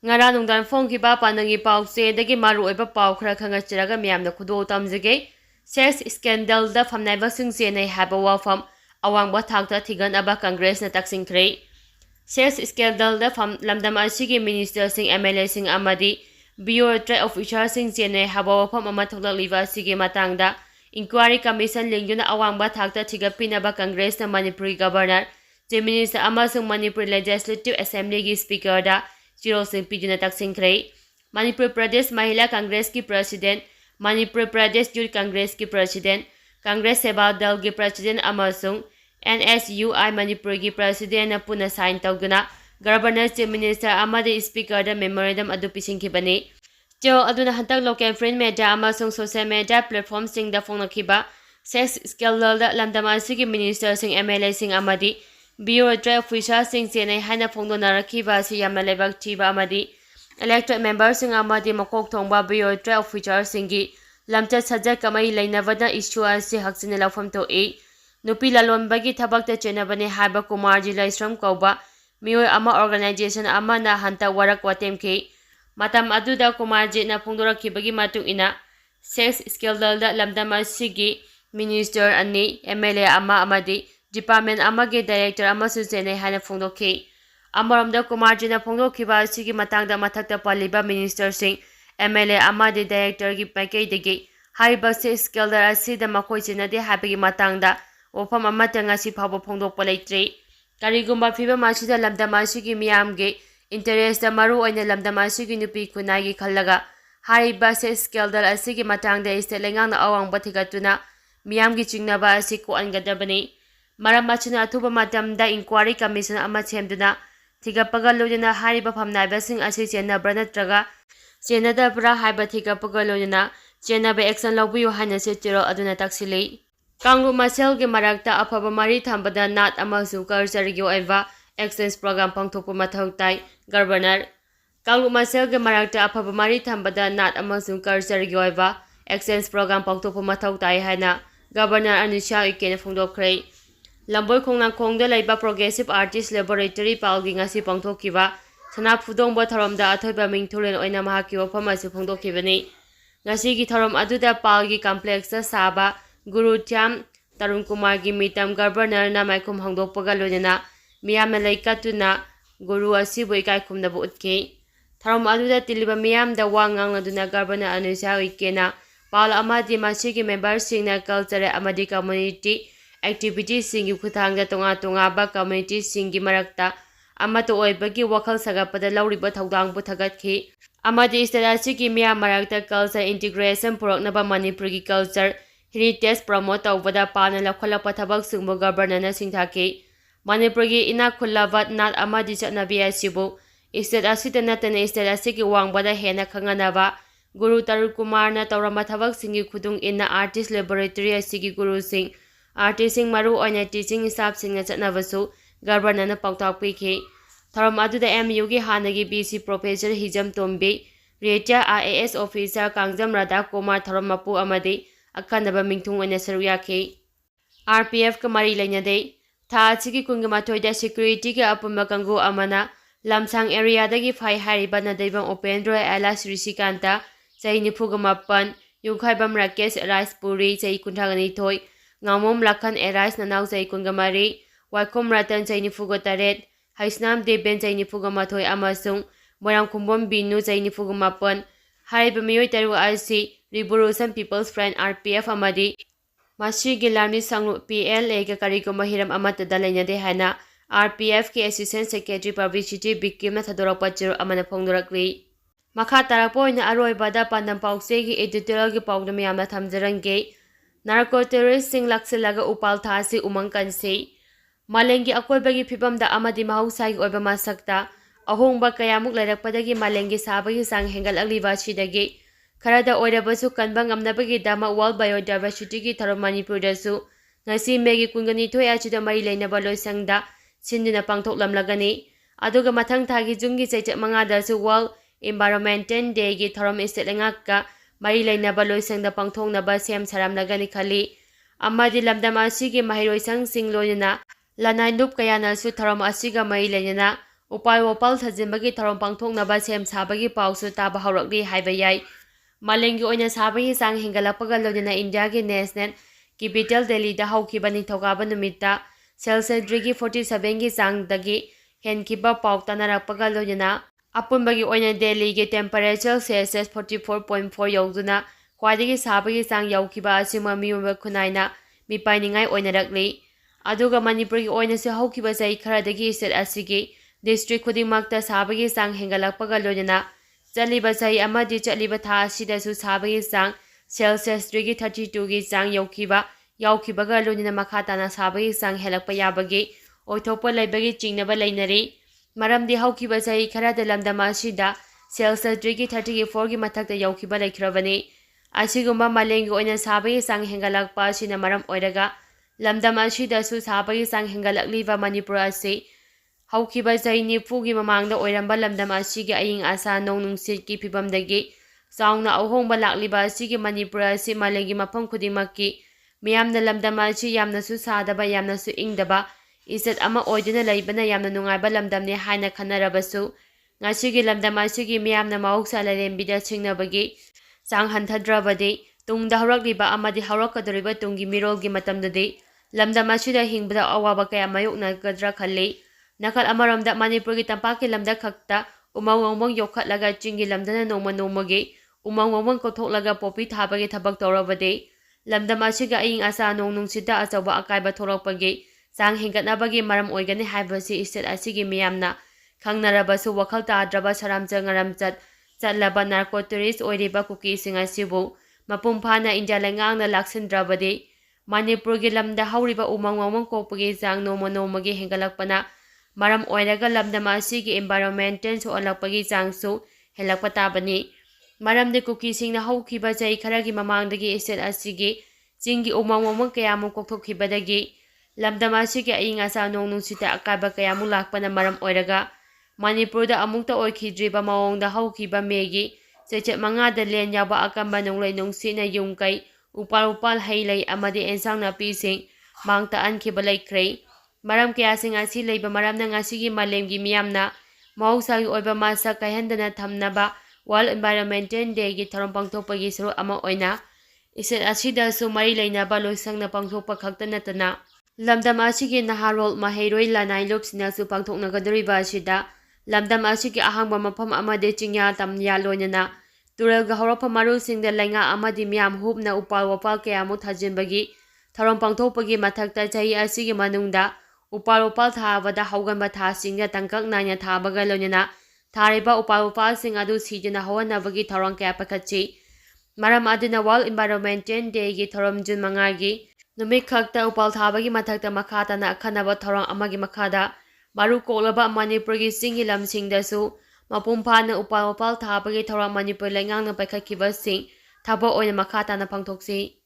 Ngara nungdan phongkiba panangi pause dagi maru oiba pau khara khangachiraga miyamna khudo tamjage sex scandal da phamnaibasing chennei haiba wapham awangba thakta thigatnaba Congress na taksingkhre sex scandal da lamdam asigi minister sing MLA sing amadi bureaucrat officer sing chennei haiba wapham ama thoklakliba asigi matangda inquiry commission lingyuna awangba thakta thigatpinaba Congress na Manipur governor chief minister amasung Manipur Legislative Assembly gi speaker da Chiro Singh Pijuna Taksingkhre Manipur Pradesh Mahila Congress की President Manipur Pradesh Youth Congress की President Congress Seva Dal की President अमसुंग NSUI Manipur की President न पुनः sign तौदुना Governor Chief Minister अमदि Speaker द Memorandum अदु पिसिंखिबनी जो अदुना हंतक लोकल फ्रेंड मीडिया अमसुंग सोशल मीडिया प्लेटफॉर्म सिंग द फोंगखिबा सेक्स स्कैंडल द लंदमासी की मिनिस्टर सिंग MLA सिंग अमदि bureaucrat officer sing chennei haina phongdonarakiba si yamna lebak thiba amadi elected members sing amadi makok thongba bureaucrat officer singi lamcha sajak kamai leinabada issue asi hakchine lafam to e nupi lalonba gi thabak ta chenabane haiba kumar ji laisram kauba mioi ama organization ama na hanta warak watem ke matam aduda kumar ji na phongdorakiba gi matung ina sex scandal da lamdama sigi minister ani MLA ama amadi Department amage director amasu chennei haina phongdokhi amaramda kumarjina phongdokhiba asigi matangda mathakta paliba minister sing MLA amadi director gi pakai degi haiba se scandal asida makoi chinade habigi matangda wapham amata ngasi phabo phongdokpa leitre karigumba phiba masida lamdama asigi miyamge interest da maru oina lamdama asigi nupi khunai gi khallaga haiba se scandal asigi matangda iste lengang na awangba thigatuna miyamgi chingnaba asi ko angadabani Maramachina Tuba Matamda Inquiry Commission ama Chemduna, Thigapaga Lodina Hariba phamnaibasing asi Chena Branatraga, Chena da Bra Haiba Thigapaga Lodina, Chena be action Lobu Hana Setiro Aduna Taxili. Kangru Masel Gemarakta Apaba Mari Tambada Nat Amasu Karjarigyo Eva, Exchange Program Pangtopu Mathautai, Governor. Kangru Masel Gemarakta Apaba Mari Tambada Nat Amasu Karjarigyo Eva, Exchange Program Pangtopu Mathautai Hana, Governor Anisha Iken Fundokre. Lamboy Kongnang Kongda Laiba Progressive Artist Laboratory Palgi ngasi pangthokiba sana phudongba tharamda athoiba mingthulen oina mahaki wafam asi phongdokhibani ngasi gi tharam aduda palgi complex ta saba Guru Tyam Tarun Kumar gi mitam governor na maikum hangdokpaga loina miyam laikatuna Guru asi boikai khumda bu utke tharam aduda tiliba miyam da wangang aduna governor anusa ikena pal amadi masi gi members singna culture amadi community activities singi khuthangda tonga ba community singi marakta amato oibagi wakhal sagapada lauriba thaudang bu thagatki amadi istarasi ki miya marakta culture integration puraknaba Manipur gi culture heritage promote tawbada pana lakhala pathabak sungbo governor na singthaki Manipur gi ina khullabat nat amadi chanabi asibu istat asita natana istarasi ki wangbada hena khanganaba Guru Tarun Kumar na tawrama thabak singi khudung ina artist laboratory asigi guru sing Artisting maru oina teaching staff singna chatnabasu governor na pangtakpiki tharam aduda MU gi hanagi BC professor Hijam Tombi Retired IAS officer Kangjam Radha Kumar tharam mapu amadi akhanaba mingthung oina saruyaki RPF ka mari lainade tha chigi kungamathoi da security ga apumba kangu amana lamsang area dagi phai hariba na deibam Upendra Elas Rishikanta chai nifugamapan yungkhaibam Rakesh Raispuri chai kunthagani thoi Ngamom Lakhan Erais Nanau Zai Kungamari, Wakom Ratan Zaini Fugotaret, Haisnam Deben Zaini Fugamathoi Amasung, Moram Kumbom Binu Zaini Fugamapan, Haribamioi Taru IC, Revolution People's Friend RPF Amadi, Mashi Gilani Sang PLA Kariko Mahiram Amata Dalena de Hana, RPF Ki Assistant Secretary Publicity Bikim Thadorapachiro Amana Pongdorakri. Makha Tarapo in Aroi Bada Pandam Pauksegi editorial gi Pogdami Amatam Zarange. Narco terrorist sing laksilaga upal thasi umang kanse malengi akoibagi phibam da amadi mahausai oiba masakta ahongba kayamuk lairakpadagi malengi sabagi sang hengal agliba chidagi kharada oirabasu kanba ngamnabagi dama world biodiversity gi tharam Manipur dasu ngasi megi kungani thoya chida mari leinaba loisangda sindina pangthoklamlagani aduga mathang thagi jungi chaicha manga dasu world environmental day gi tharam estelengakka Mari lainaba loisangda pangthongnaba sem saramlagani khali amadi lamdam asigi mahiroi sang sing loina lanai lup kayana su tharam asiga mari lainana ꯎꯄꯥꯜ ꯋꯥꯄꯥꯜ ꯊꯥꯖꯤꯟꯕꯒꯤ ꯊꯧꯔꯝ ꯄꯥꯡꯊꯣꯛꯅꯕ ꯁꯦꯝ ꯁꯥꯕꯒꯤ ꯄꯥꯎꯁꯨ ꯇꯥꯕ ꯍꯧꯔꯛꯂꯤ ꯍꯥꯏꯕ ꯌꯥꯏ꯫ ꯃꯥꯂꯦꯝꯒꯤ ꯑꯣꯏꯅ ꯁꯥꯕꯒꯤ ꯆꯥꯡ ꯍꯦꯟꯒꯠꯂꯛꯄꯒ ꯂꯣꯏꯅꯅ ꯏꯟꯗꯤꯌꯥꯒꯤ ꯅꯦꯁꯅꯦꯜ ꯀꯦꯄꯤꯇꯦꯜ ꯗꯦꯜꯂꯤꯗ ꯍꯧꯈꯤꯕ ꯅꯤꯡꯊꯧꯀꯥꯕ ꯅꯨꯃꯤꯠꯇ ꯁꯦꯜꯁꯤꯌꯁ ꯗꯤꯒ꯭ꯔꯤ 47ꯒꯤ ꯆꯥꯡꯗꯒꯤ ꯍꯦꯟꯈꯤꯕ ꯄꯥꯎ ꯇꯥꯟꯅꯔꯛꯄꯒ ꯂꯣꯏꯅꯅ ꯑꯄꯨꯟꯕꯒꯤ ꯑꯣꯏꯅ ꯗꯦꯜꯂꯤꯒꯤ ꯇꯦꯝꯄꯦꯔꯦꯆꯔ ꯁꯦꯜꯁꯤꯌꯁ 44.4 ꯌꯧꯗꯨꯅ ꯈ꯭ꯋꯥꯏꯗꯒꯤ ꯁꯥꯕꯒꯤ ꯆꯥꯡ ꯌꯧꯈꯤꯕ ꯑꯁꯤꯃ ꯃꯤꯑꯣꯏꯕ ꯈꯨꯟꯅꯥꯏꯅ ꯃꯤꯄꯥꯏꯅꯤꯡꯉꯥꯏ ꯑꯣꯏꯅꯔꯛꯂꯤ꯫ ꯑꯗꯨꯒ ꯃꯅꯤꯄꯨꯔꯒꯤ ꯑꯣꯏꯅꯁꯨ ꯍꯧꯈꯤꯕ ꯆꯍꯤ ꯈꯔꯗꯒꯤ ꯁ꯭ꯇꯦꯠ ꯑꯁꯤꯒꯤ ꯗꯤꯁꯇ꯭ꯔꯤꯛ ꯈꯨꯗꯤꯡꯃꯛꯇ ꯁꯥꯕꯒꯤ ꯆꯥꯡ ꯍꯦꯟꯒꯠꯂꯛꯄꯒ ꯂꯣꯏꯅꯅ ꯆꯠꯂꯤꯕ ꯆꯍꯤ ꯑꯃꯗꯤ ꯆꯠꯂꯤꯕ ꯊꯥ ꯑꯁꯤꯗꯁꯨ ꯁꯥꯕꯒꯤ ꯆꯥꯡ ꯁꯦꯜꯁꯤꯌꯁ ꯗꯤꯒ꯭ꯔꯤ 32ꯒꯤ ꯆꯥꯡ ꯌꯧꯈꯤꯕꯒ ꯂꯣꯏꯅꯅ ꯃꯈꯥ ꯇꯥꯅ ꯁꯥꯕꯒꯤ ꯆꯥꯡ ꯍꯦꯜꯂꯛꯄ ꯌꯥꯕꯒꯤ ꯑꯣꯏꯊꯣꯛꯄ ꯂꯩꯕꯒꯤ ꯆꯤꯡꯅꯕ ꯂꯩꯅꯔꯤ꯫ ꯃꯔꯝꯗꯤ ꯍꯧꯈꯤꯕ ꯆꯍꯤ ꯈꯔꯗ ꯂꯝꯗꯝ ꯑꯁꯤꯗ ꯁꯦꯜꯁꯤꯌꯁ ꯗꯤꯒ꯭ꯔꯤ 34ꯒꯤ ꯃꯊꯛꯇ ꯌꯧꯈꯤꯕ ꯂꯩꯈ꯭ꯔꯕꯅꯤ꯫ ꯑꯁꯤꯒꯨꯝꯕ ꯃꯥꯂꯦꯝꯒꯤ ꯑꯣꯏꯅ ꯁꯥꯕꯒꯤ ꯆꯥꯡ ꯍꯦꯟꯒꯠꯂꯛꯄ ꯑꯁꯤꯅ ꯃꯔꯝ ꯑꯣꯏꯔꯒ ꯂꯝꯗꯝ ꯑꯁꯤꯗꯁꯨ ꯁꯥꯕꯒꯤ ꯆꯥꯡ ꯍꯦꯟꯒꯠꯂꯛꯂꯤꯕ ꯃꯅꯤꯄꯨꯔ ꯑꯁꯤ ꯍꯧꯈꯤꯕ ꯆꯍꯤ 90ꯒꯤ ꯃꯃꯥꯡꯗ ꯑꯣꯏꯔꯝꯕ ꯂꯝꯗꯝ ꯑꯁꯤꯒꯤ ꯑꯏꯪ ꯑꯁꯥ ꯅꯣꯡ ꯅꯨꯡꯁꯤꯠꯀꯤ ꯐꯤꯚꯝꯗꯒꯤ ꯆꯥꯎꯅ ꯑꯍꯣꯡꯕ ꯂꯥꯛꯂꯤꯕ ꯑꯁꯤꯒꯤ ꯃꯅꯤꯄꯨꯔ ꯑꯁꯤ ꯃꯥꯂꯦꯝꯒꯤ ꯃꯐꯝ ꯈꯨꯗꯤꯡꯃꯛꯀꯤ ꯃꯤꯌꯥꯝꯅ ꯂꯝꯗꯝ ꯑꯁꯤ ꯌꯥꯝꯅꯁꯨ ꯁꯥꯗꯕ ꯌꯥꯝꯅꯁꯨ ꯏꯪꯗꯕ ꯏꯖꯠ ꯑꯃ ꯑꯣꯏꯗꯨꯅ ꯂꯩꯕꯅ ꯌꯥꯝꯅ ꯅꯨꯡꯉꯥꯏꯕ ꯂꯝꯗꯝꯅꯤ ꯍꯥꯏꯅ ꯈꯟꯅꯔꯕꯁꯨ ꯉꯁꯤꯒꯤ ꯂꯝꯗꯝ ꯑꯁꯤꯒꯤ ꯃꯤꯌꯥꯝꯅ ꯃꯍꯧꯁꯥ ꯂꯥꯏꯔꯦꯝꯕꯤꯗ ꯁꯤꯡꯅꯕꯒꯤ ꯆꯥꯡ ꯍꯟꯊꯗ꯭ꯔꯕꯗꯤ ꯇꯨꯡꯗ ꯍꯧꯔꯛꯂꯤꯕ ꯑꯃꯗꯤ ꯍꯧꯔꯛꯀꯗꯧꯔꯤꯕ ꯇꯨꯡꯒꯤ ミꯔꯣꯜꯒꯤ ꯃꯇꯝꯗꯗꯤ ꯂꯝꯗꯝ ꯑꯁꯤꯗ ꯍꯤꯡꯕꯗ ꯑꯋꯥꯕ ꯀꯌꯥ ꯃꯥꯌꯣꯛꯅꯒꯗ꯭ꯔꯥ ꯈꯜꯂꯤ꯫ ꯅꯥꯀꯜ ꯑꯃꯔꯣꯝꯗ ꯃꯅꯤꯄꯨꯔꯒꯤ ꯇꯝꯄꯥꯛꯀꯤ ꯂꯝꯗ ꯈꯛꯇ ꯎꯃꯪ ꯋꯥꯃꯪ ꯌꯣꯛꯈꯠꯂꯒ ꯆꯤꯡꯒꯤ ꯂꯝꯗꯅ ꯅꯣꯡꯃ ꯅꯣꯡꯃꯒꯤ ꯎꯃꯪ ꯋꯥꯃꯪ ꯀꯣꯛꯊꯣꯛꯂꯒ ꯄꯣꯄꯤ ꯊꯥꯕꯒꯤ ꯊꯕꯛ ꯇꯧꯔꯕꯗꯤ ꯂꯝꯗꯝ ꯑꯁꯤꯒꯤ ꯑꯏꯪ ꯑꯁꯥ ꯅꯣꯡ ꯅꯨꯡꯁꯤꯠꯇ ꯑꯆꯧꯕ ꯑꯀꯥꯏꯕ ꯊꯣꯛꯂꯛꯄꯒꯤ ꯆꯥꯡ ꯍꯦꯟꯒꯠꯅꯕꯒꯤ ꯃꯔꯝ ꯑꯣꯏꯒꯅꯤ ꯍꯥꯏꯕꯁꯤ ꯁ꯭ꯇꯦꯠ ꯑꯁꯤꯒꯤ ꯃꯤꯌꯥꯝꯅ ꯈꯪꯅꯔꯕꯁꯨ ꯋꯥꯈꯜ ꯇꯥꯗ꯭ꯔꯕ ꯁꯔꯥꯝꯆꯠ ꯉꯔꯝꯆꯠ ꯆꯠꯂꯕ ꯅꯥꯔꯀꯣ ꯇꯨꯔꯤꯁ ꯑꯣꯏꯔꯤꯕ ꯀꯨꯀꯤꯁꯤꯡ ꯑꯁꯤꯕꯨ ꯃꯄꯨꯡ ꯐꯥꯅ ꯏꯟꯗꯤꯌꯥ ꯂꯩꯉꯥꯛꯅ ꯂꯥꯛꯁꯤꯟꯗ꯭ꯔꯕꯗꯤ ꯃꯅꯤꯄꯨꯔꯒꯤ ꯂꯝꯗ ꯍꯧꯔꯤꯕ ꯎꯃꯪ ꯋꯥꯃꯪ ꯀꯣꯛꯄꯒꯤ ꯆꯥꯡ ꯅꯣꯡꯃ ꯅꯣꯡꯃꯒꯤ ꯍꯦꯟꯒꯠꯂꯛꯄꯅ ꯃꯔꯝ ꯑꯣꯏꯔꯒ ꯂꯝꯗꯝ ꯑꯁꯤꯒꯤ ꯏꯟꯚꯥꯏꯔꯣꯟꯃꯦꯟꯇꯦꯜ ꯁꯣꯛꯍꯜꯂꯛꯄꯒꯤ ꯆꯥꯡꯁꯨ ꯍꯦꯜꯂꯛꯄ ꯇꯥꯕꯅꯤ꯫ ꯃꯔꯝꯗꯤ ꯀꯨꯀꯤꯁꯤꯡꯅ ꯍꯧꯈꯤꯕ ꯆꯍꯤ ꯈꯔꯒꯤ ꯃꯃꯥꯡꯗꯒꯤ ꯁ꯭ꯇꯦꯠ ꯑꯁꯤꯒꯤ ꯆꯤꯡꯒꯤ ꯎꯃꯪ ꯋꯥꯃꯪ ꯀꯌꯥꯃꯨꯛ ꯀꯣꯛꯊꯣꯛꯈꯤꯕꯗꯒꯤ ꯂꯝꯗꯝ ꯑꯁꯤꯒꯤ ꯑꯏꯪ ꯑꯁꯥ ꯅꯣꯡ ꯅꯨꯡꯁꯤꯠꯇ ꯑꯀꯥꯏꯕ ꯀꯌꯥꯃꯨꯛ ꯂꯥꯛꯄꯅ ꯃꯔꯝ ꯑꯣꯏꯔꯒ ꯃꯅꯤꯄꯨꯔꯗ ꯑꯃꯨꯛꯇ ꯑꯣꯏꯈꯤꯗ꯭ꯔꯤꯕ ꯃꯑꯣꯡꯗ ꯍꯧꯈꯤꯕ ꯃꯦꯒꯤ ꯆꯩꯆꯠ 5ꯗ ꯂꯦꯟ ꯌꯥꯎꯕ ꯑꯀꯟꯕ ꯅꯣꯡꯂꯩ ꯅꯨꯡꯁꯤꯠꯅ ꯌꯨꯝ ꯀꯩ ꯎꯄꯥꯜ ꯍꯩ ꯂꯩ ꯑꯃꯗꯤ ꯑꯦꯟꯁꯥꯡ ꯅꯥꯄꯤꯁꯤꯡ ꯃꯥꯡ ꯇꯥꯛꯍꯟꯈꯤꯕ ꯂꯩꯈ꯭ꯔꯦ꯫ ꯃꯔꯝ ꯀꯌꯥꯁꯤꯡ ꯑꯁꯤ ꯂꯩꯕ ꯃꯔꯝꯅ ꯉꯁꯤꯒꯤ ꯃꯥꯂꯦꯝꯒꯤ ꯃꯤꯌꯥꯝꯅ ꯃꯍꯧꯁꯥꯒꯤ ꯑꯣꯏꯕ ꯃꯁꯛ ꯀꯥꯏꯍꯟꯗꯅ ꯊꯝꯅꯕ ꯋꯥꯔꯜꯗ ꯏꯟꯚꯥꯏꯔꯣꯟꯃꯦꯟꯇꯦꯜ ꯗꯦꯒꯤ ꯊꯧꯔꯝ ꯄꯥꯡꯊꯣꯛꯄꯒꯤ ꯁꯔꯨꯛ ꯑꯃ ꯑꯣꯏꯅ ꯁ꯭ꯇꯦꯠ ꯑꯁꯤꯗꯁꯨ ꯃꯔꯤ ꯂꯩꯅꯕ ꯂꯣꯏꯁꯪꯅ ꯄꯥꯡꯊꯣꯛꯄ ꯈꯛꯇ ꯅꯠꯇꯅ ꯂꯝꯗꯝ ꯑꯁꯤꯒꯤ ꯅꯍꯥꯔꯣꯜ ꯃꯍꯩꯔꯣꯏ ꯂꯅꯥꯏ ꯂꯨꯞꯁꯤꯡꯅꯁꯨ ꯄꯥꯡꯊꯣꯛꯅꯒꯗꯧꯔꯤꯕ ꯑꯁꯤꯗ ꯂꯝꯗꯝ ꯑꯁꯤꯒꯤ ꯑꯍꯥꯡꯕ ꯃꯐꯝ ꯑꯃꯗꯤ ꯆꯤꯡꯌꯥ ꯇꯝꯌꯥ ꯂꯣꯏꯅꯅ ꯇꯨꯔꯦꯜꯒ ꯍꯧꯔꯛꯐꯝ ꯃꯔꯨꯁꯤꯡꯗ ꯂꯩꯉꯥꯛ ꯑꯃꯗꯤ ꯃꯤꯌꯥꯝ ꯍꯨꯞꯅ ꯎꯄꯥꯜ ꯋꯥꯄꯥꯜ ꯀꯌꯥꯃꯨꯛ ꯊꯥꯖꯤꯟꯕꯒꯤ ꯊꯧꯔꯝ ꯄꯥꯡꯊꯣꯛꯄꯒꯤ ꯃꯊꯛꯇ ꯆꯍꯤ ꯑꯁꯤꯒꯤ ꯃꯅꯨꯡꯗ ꯎꯄꯥꯜ ꯋꯥꯄꯥꯜ ꯊꯥꯕꯗ ꯍꯧꯒꯟꯕ ꯊꯥꯁꯤꯡꯗ ꯇꯪꯀꯛ ꯅꯥꯏꯅ ꯊꯥꯕꯒ ꯂꯣꯏꯅꯅ ꯊꯥꯔꯤꯕ ꯎꯄꯥꯜ ꯋꯥꯄꯥꯜꯁꯤꯡ ꯑꯗꯨ ꯁꯤꯗꯅ ꯍꯧꯍꯟꯅꯕꯒꯤ ꯊꯧꯔꯥꯡ ꯀꯌꯥ ꯄꯥꯏꯈꯠꯁꯤ꯫ ꯃꯔꯝ ꯑꯗꯨꯅ ꯋꯥꯔꯜꯗ ꯏꯟꯚꯥꯏꯔꯣꯟꯃꯦꯟꯇꯦꯜ ꯗꯦꯒꯤ ꯊꯧꯔꯝ ꯖꯨꯟ 5ꯒꯤ ꯅꯨꯃꯤꯠ ꯈꯛꯇ ꯎꯄꯥꯜ ꯊꯥꯕꯒꯤ ꯃꯊꯛꯇ ꯃꯈꯥ ꯇꯥꯅ ꯑꯈꯟꯅꯕ ꯊꯧꯔꯥꯡ ꯑꯃꯒꯤ ꯃꯈꯥꯗ ꯃꯔꯨ ꯀꯣꯛꯂꯕ ꯃꯅꯤꯄꯨꯔꯒꯤ ꯆꯤꯡꯒꯤ ꯂꯝꯁꯤꯡꯗꯁꯨ ꯃꯄꯨꯡ ꯐꯥꯅ ꯎꯄꯥꯜ ꯋꯥꯄꯥꯜ ꯊꯥꯕꯒꯤ ꯊꯧꯔꯥꯡ ꯃꯅꯤꯄꯨꯔ ꯂꯩꯉꯥꯛꯅ ꯄꯥꯏꯈꯠꯈꯤꯕꯁꯤꯡ ꯊꯕꯛ ꯑꯣꯏꯅ ꯃꯈꯥ ꯇꯥꯅ ꯄꯥꯡꯊꯣꯛꯁꯤ꯫